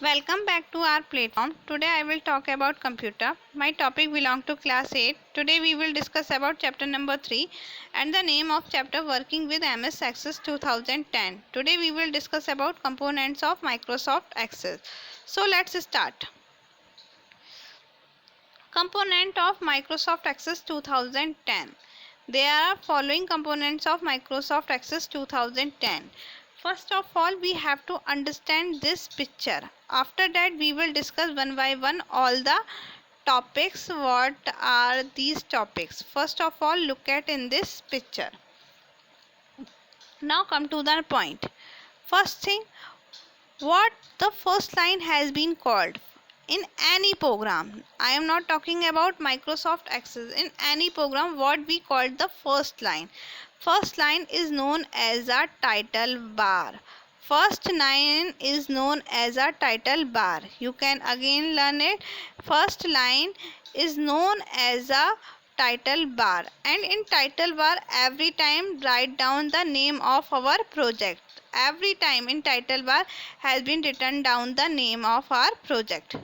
Welcome back to our platform. Today I will talk about computer. My topic belongs to class 8. Today we will discuss about chapter number 3 and the name of chapter working with MS Access 2010. Today we will discuss about components of Microsoft Access. So let's start. Component of Microsoft Access 2010. There are following components of Microsoft Access 2010. First of all, we have to understand this picture. After that, we will discuss one by one all the topics. What are these topics? First of all, look at in this picture. Now come to the point. First thing, what the first line has been called in any program. I am not talking about Microsoft Access. In any program, what we call the first line is known as a title bar. First line is known as a title bar. You can again learn it. First line is known as a title bar, and in title bar every time write down the name of our project. Every time in title bar has been written down the name of our project.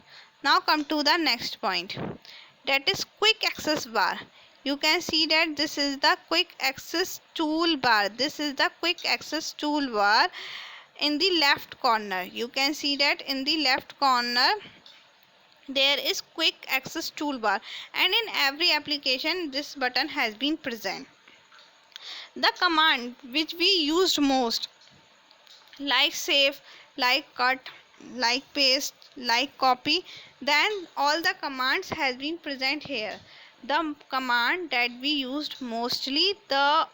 Now come to the next point, that is quick access bar. You can see that this is the quick access toolbar. This is the quick access toolbar in the left corner. You can see that in the left corner there is quick access toolbar, and in every application this button has been present. The command which we used most, like save, like cut, like paste, like copy, then all the commands has been present here. The command that we used mostly,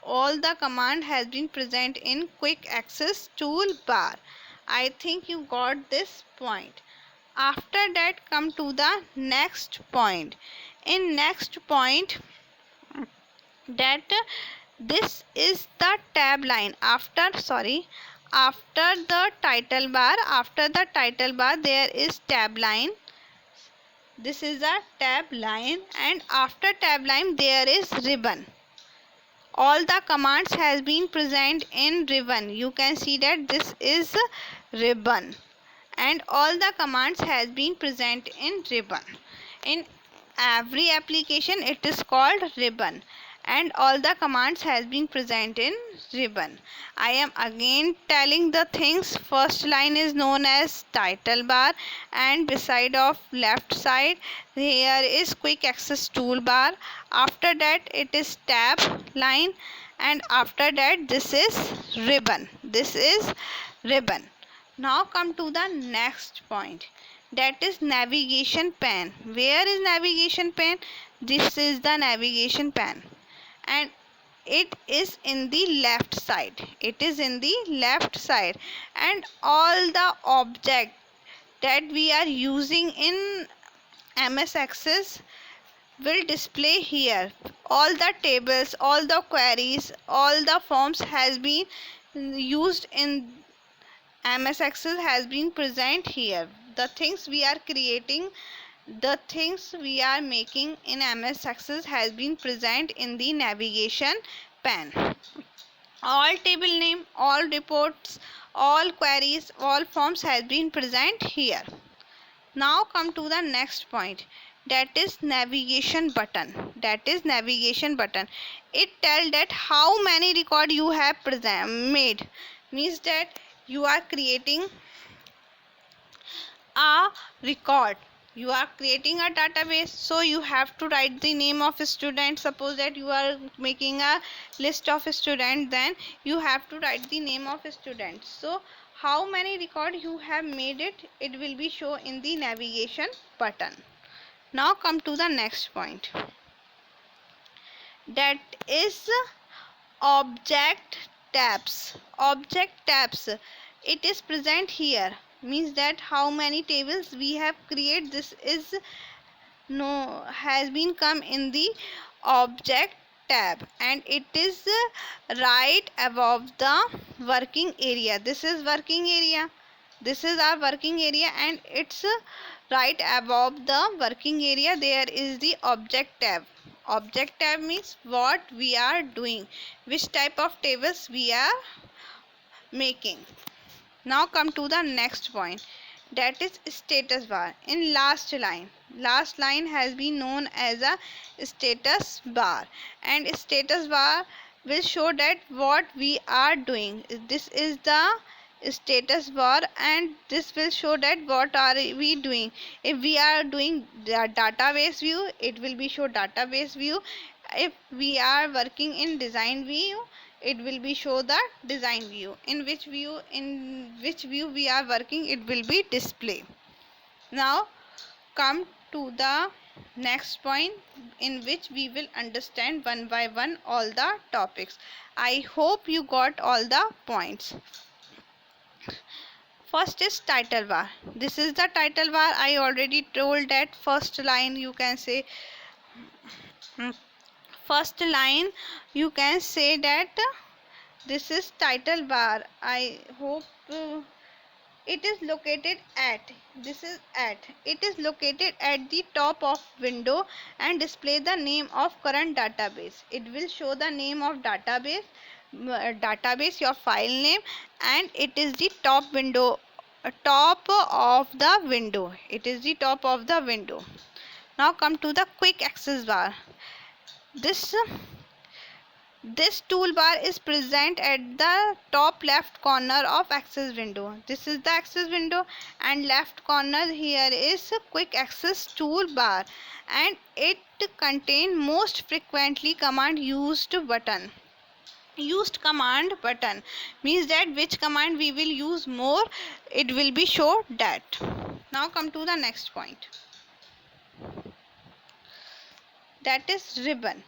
all the command has been present in quick access toolbar. I think you got this point. After that, come to the next point. In next point, that this is the tab line. After the title bar there is tab line. This is a tab line, and after tab line there is ribbon. All the commands has been present in ribbon. You can see that this is ribbon, and all the commands has been present in ribbon. In every application it is called ribbon, and all the commands has been present in ribbon. I am again telling the things. First line is known as title bar, and beside of left side here is quick access toolbar. After that it is tab line, and after that this is ribbon. Now come to the next point, that is navigation pane. Where is navigation pane? This is the navigation pane, and it is in the left side. And all the object that we are using in MS Access will display here. All the tables, all the queries, all the forms has been used in MS Access has been present here. The things we are creating, the things we are making in MS Access has been present in the navigation pane. All table name, all reports, all queries, all forms has been present here. Now come to the next point, that is navigation button. It tells that how many record you have made. Means that you are creating a record, you are creating a database, so you have to write the name of a student. Suppose that you are making a list of students, then you have to write the name of a student. So how many record you have made it will be shown in the navigation button. Now come to the next point, that is object tabs. It is present here. Means that how many tables we have created, this is has been come in the object tab, and it is right above the working area. This is our working area, and it's right above the working area there is the object tab. Object tab means what we are doing, which type of tables we are making. Now come to the next point, that is status bar. In last line has been known as a status bar, and status bar will show that what we are doing. This is the status bar, and this will show that what are we doing. If we are doing the database view, it will be show database view. If we are working in design view, it will be show the design view. In which view we are working, it will be display. Now come to the next point, in which we will understand one by one all the topics. I hope you got all the points. First is title bar. This is the title bar. I already told that first line you can say first line you can say that this is title bar. I hope it is located at it is located at the top of window and display the name of current database. It will show the name of database, your file name, and it is the top of the window. It is the top of the window. Now come to the quick access bar. This toolbar is present at the top left corner of access window. This is the access window, and left corner here is quick access toolbar, and it contains most frequently command used command button. Means that which command we will use more, it will be show that. Now come to the next point, that is ribbon.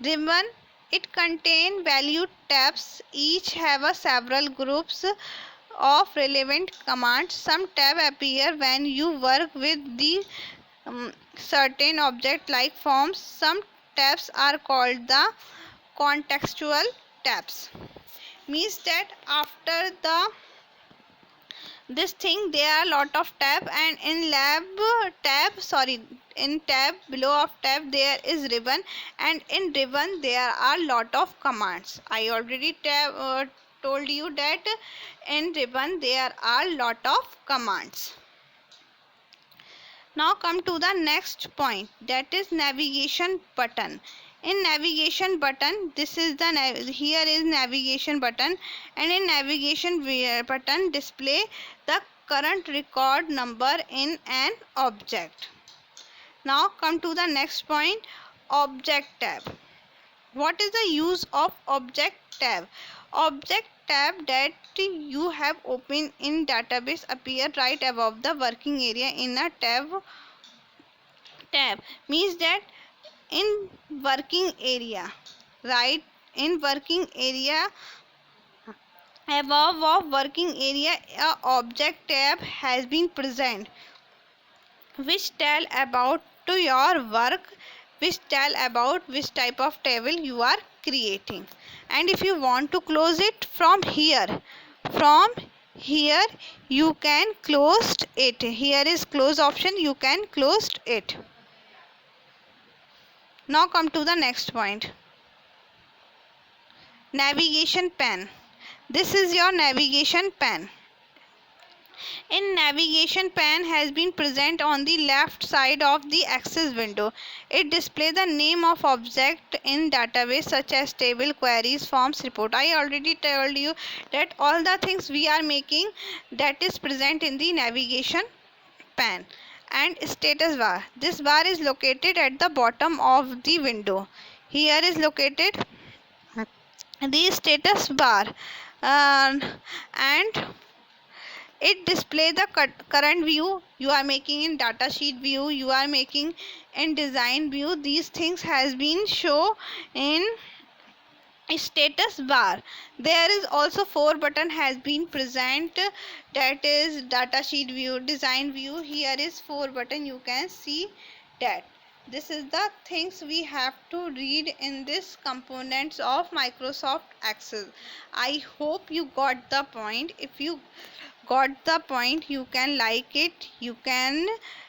Ribbon, it contains value tabs. Each have a several groups of relevant commands. Some tabs appear when you work with the certain object like forms. Some tabs are called the contextual tabs. Means that after this thing there are lot of tab, and in tab below of tab there is ribbon, and in ribbon there are lot of commands. I already told you that in ribbon there are lot of commands. Now come to the next point, that is navigation button. In navigation button, this is the here is navigation button, and in navigation button display the current record number in an object. Now come to the next point, object tab. What is the use of object tab? Object tab that you have opened in database appear right above the working area in a tab. Means that in working area, above of working area, a object tab has been present, which tell about to your work, which tell about which type of table you are creating. And if you want to close it from here you can close it. Here is close option, you can close it. Now come to the next point, navigation pane. This is your navigation pane. In navigation pane has been present on the left side of the access window. It displays the name of object in database such as table, queries, forms, report. I already told you that all the things we are making, that is present in the navigation pane. And status bar. This bar is located at the bottom of the window. Here is located the status bar, and it display the current view you are making in datasheet view, you are making in design view. These things has been show in status bar. There is also 4 button has been present, that is datasheet view, design view. Here is 4 button, you can see that. This is the things we have to read in this components of Microsoft Access. I hope you got the point. If you got the point, you can like it, you can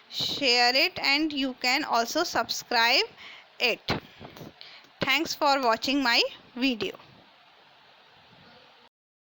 share it, and you can also subscribe it. Thanks for watching my video.